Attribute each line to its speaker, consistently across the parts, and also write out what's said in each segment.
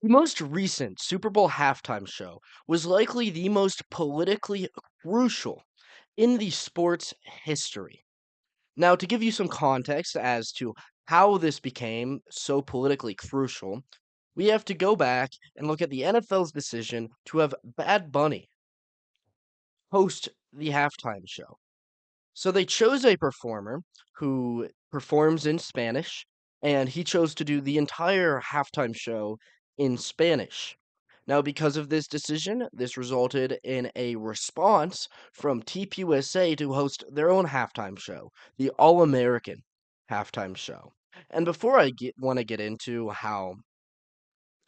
Speaker 1: The most recent Super Bowl halftime show was likely the most politically crucial in the sports history. Now, to give you some context as to how this became so politically crucial, we have to go back and look at the NFL's decision to have Bad Bunny host the halftime show. So they chose a performer who performs in Spanish, and he chose to do the entire halftime show in Spanish. Now, because of this decision, this resulted in a response from TPUSA to host their own halftime show, the All American halftime show. And before want to get into how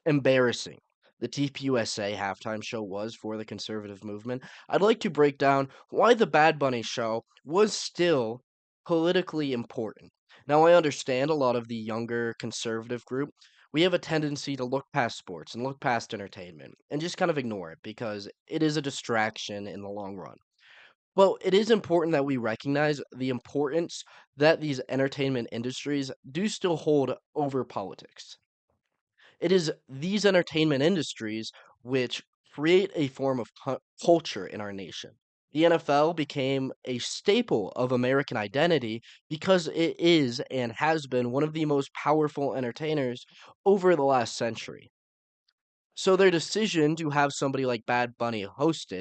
Speaker 1: embarrassing the TPUSA halftime show was for the conservative movement, I'd like to break down why the Bad Bunny show was still politically important. Now, I understand a lot of the younger conservative group. We have a tendency to look past sports and look past entertainment and just kind of ignore it because it is a distraction in the long run. Well, it is important that we recognize the importance that these entertainment industries do still hold over politics. It is these entertainment industries which create a form of culture in our nation. The NFL became a staple of American identity because it is and has been one of the most powerful entertainers over the last century. So their decision to have somebody like Bad Bunny host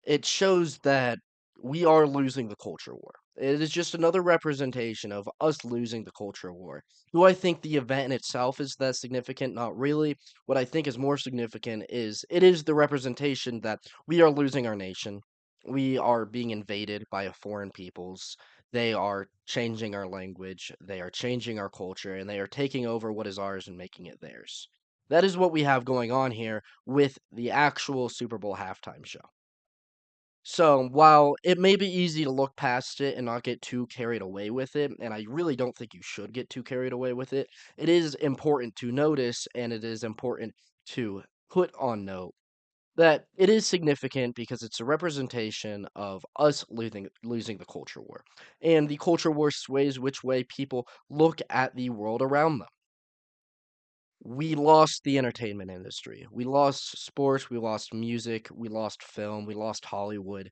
Speaker 1: it shows that we are losing the culture war. It is just another representation of us losing the culture war. Do I think the event in itself is that significant? Not really. What I think is more significant is it is the representation that we are losing our nation. We are being invaded by a foreign peoples. They are changing our language, they are changing our culture, and they are taking over what is ours and making it theirs. That is what we have going on here with the actual Super Bowl halftime show. So, while it may be easy to look past it and not get too carried away with it, and I really don't think you should get too carried away with it, it is important to notice and it is important to put on note that it is significant because it's a representation of us losing the culture war. And the culture war sways which way people look at the world around them. We lost the entertainment industry. We lost sports, we lost music, we lost film, we lost Hollywood.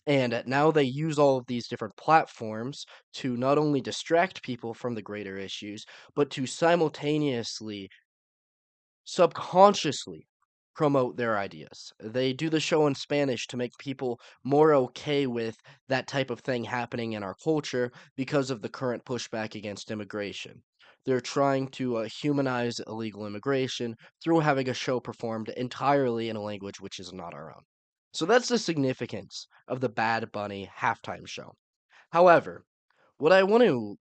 Speaker 1: And now they use all of these different platforms to not only distract people from the greater issues, but to simultaneously, subconsciously promote their ideas. They do the show in Spanish to make people more okay with that type of thing happening in our culture because of the current pushback against immigration. They're trying to humanize illegal immigration through having a show performed entirely in a language which is not our own. So that's the significance of the Bad Bunny halftime show. However, what I want to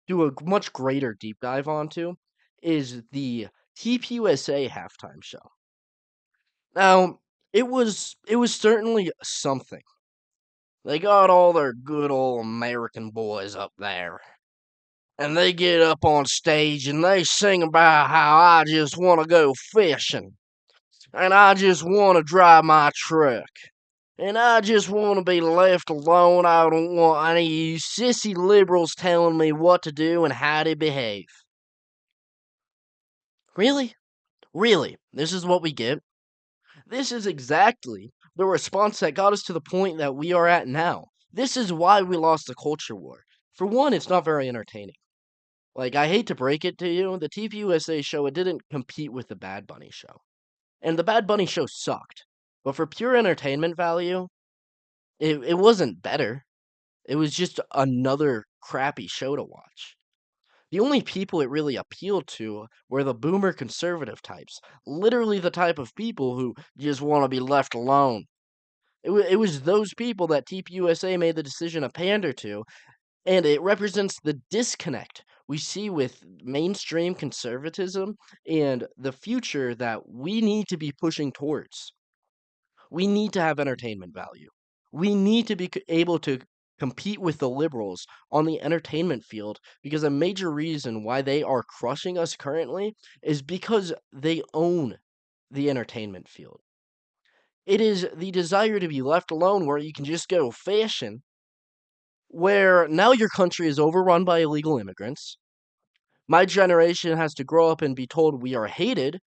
Speaker 1: do a much greater deep dive onto is the TPUSA halftime show. Now, it was certainly something. They got all their good old American boys up there. And they get up on stage and they sing about how I just want to go fishing. And I just want to drive my truck. And I just want to be left alone. I don't want any of you sissy liberals telling me what to do and how to behave. Really? Really? This is what we get? This is exactly the response that got us to the point that we are at now. This is why we lost the culture war. For one, it's not very entertaining. Like, I hate to break it to you, the TPUSA show, it didn't compete with the Bad Bunny show. And the Bad Bunny show sucked. But for pure entertainment value, it wasn't better. It was just another crappy show to watch. The only people it really appealed to were the boomer conservative types. Literally the type of people who just want to be left alone. It was those people that TPUSA made the decision to pander to, and it represents the disconnect we see with mainstream conservatism and the future that we need to be pushing towards. We need to have entertainment value. We need to be able to compete with the liberals on the entertainment field because a major reason why they are crushing us currently is because they own the entertainment field. It is the desire to be left alone where you can just go fishing, where now your country is overrun by illegal immigrants. My generation has to grow up and be told we are hated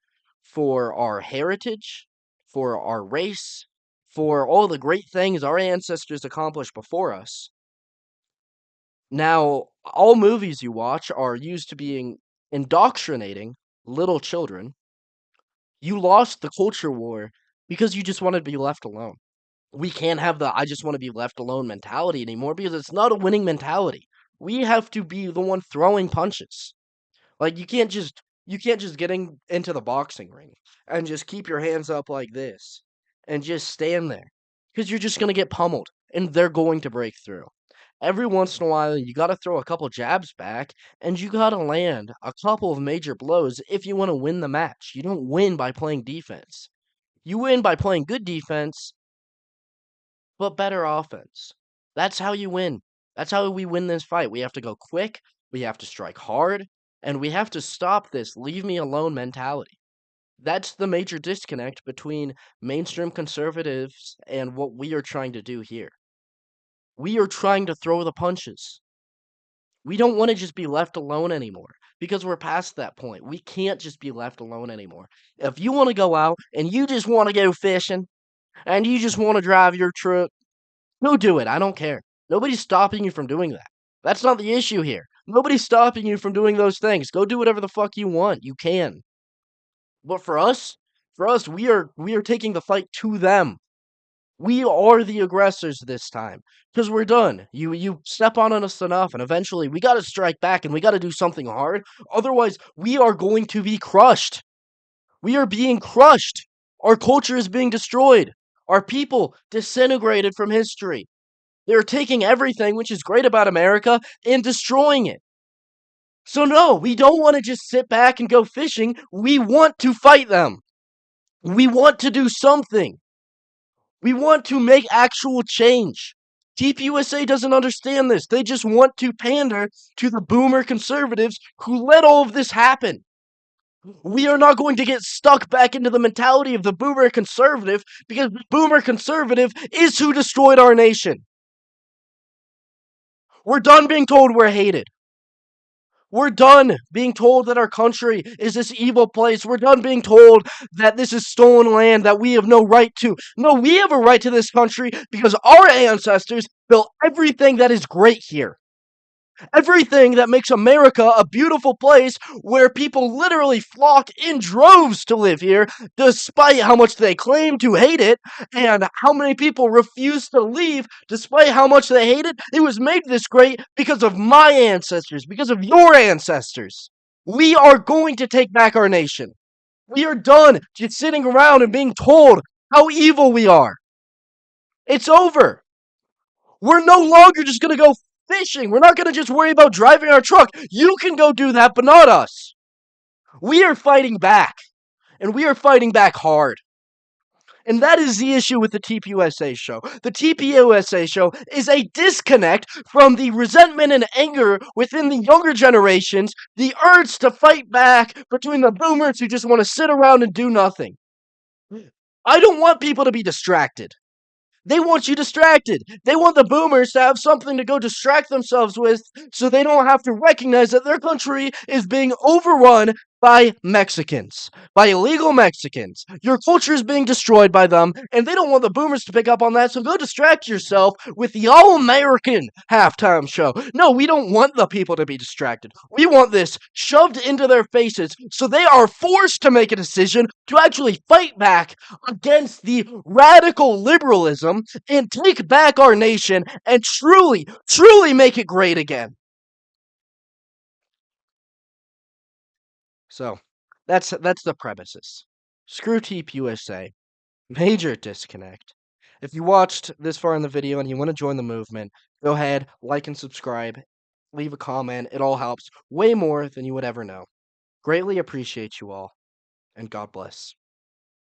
Speaker 1: for our heritage, for our race, for all the great things our ancestors accomplished before us. Now, all movies you watch are used to being indoctrinating little children. You lost the culture war because you just wanted to be left alone. We can't have the "I just wanna be left alone" mentality anymore because it's not a winning mentality. We have to be the one throwing punches. Like, you can't just into the boxing ring and just keep your hands up like this and just stand there, because 'cause you're just gonna get pummeled, and they're going to break through. Every once in a while, you gotta throw a couple jabs back, and you gotta land a couple of major blows if you wanna win the match. You don't win by playing defense. You win by playing good defense, but better offense. That's how you win. That's how we win this fight. We have to go quick, we have to strike hard, and we have to stop this "leave me alone" mentality. That's the major disconnect between mainstream conservatives and what we are trying to do here. We are trying to throw the punches. We don't want to just be left alone anymore because we're past that point. We can't just be left alone anymore. If you want to go out and you just want to go fishing and you just want to drive your truck, go do it. I don't care. Nobody's stopping you from doing that. That's not the issue here. Nobody's stopping you from doing those things. Go do whatever the fuck you want. You can. But for us, we are taking the fight to them. We are the aggressors this time because we're done. You step on us enough, and eventually we got to strike back and we got to do something hard. Otherwise, we are going to be crushed. We are being crushed. Our culture is being destroyed. Our people disintegrated from history. They're taking everything which is great about America and destroying it. So no, we don't want to just sit back and go fishing. We want to fight them. We want to do something. We want to make actual change. TPUSA doesn't understand this. They just want to pander to the boomer conservatives who let all of this happen. We are not going to get stuck back into the mentality of the boomer conservative because the boomer conservative is who destroyed our nation. We're done being told we're hated. We're done being told that our country is this evil place. We're done being told that this is stolen land that we have no right to. No, we have a right to this country because our ancestors built everything that is great here. Everything that makes America a beautiful place where people literally flock in droves to live here, despite how much they claim to hate it, and how many people refuse to leave despite how much they hate it. It was made this great because of my ancestors, because of your ancestors. We are going to take back our nation. We are done just sitting around and being told how evil we are. It's over. We're no longer just going to go fishing. We're not going to just worry about driving our truck. You can go do that, but not us. We are fighting back, and we are fighting back hard. And that is the issue with the TPUSA show. The TPUSA show is a disconnect from the resentment and anger within the younger generations, the urge to fight back between the boomers who just want to sit around and do nothing. I don't want people to be distracted. They want you distracted. They want the boomers to have something to go distract themselves with so they don't have to recognize that their country is being overrun by Mexicans, by illegal Mexicans. Your culture is being destroyed by them, and they don't want the boomers to pick up on that, so go distract yourself with the All American halftime show. No, we don't want the people to be distracted. We want this shoved into their faces so they are forced to make a decision to actually fight back against the radical liberalism and take back our nation and truly, truly make it great again. So that's the premises. Screw TPUSA. Major disconnect. If you watched this far in the video and you want to join the movement, go ahead, like and subscribe, leave a comment. It all helps way more than you would ever know. Greatly appreciate you all, and God bless.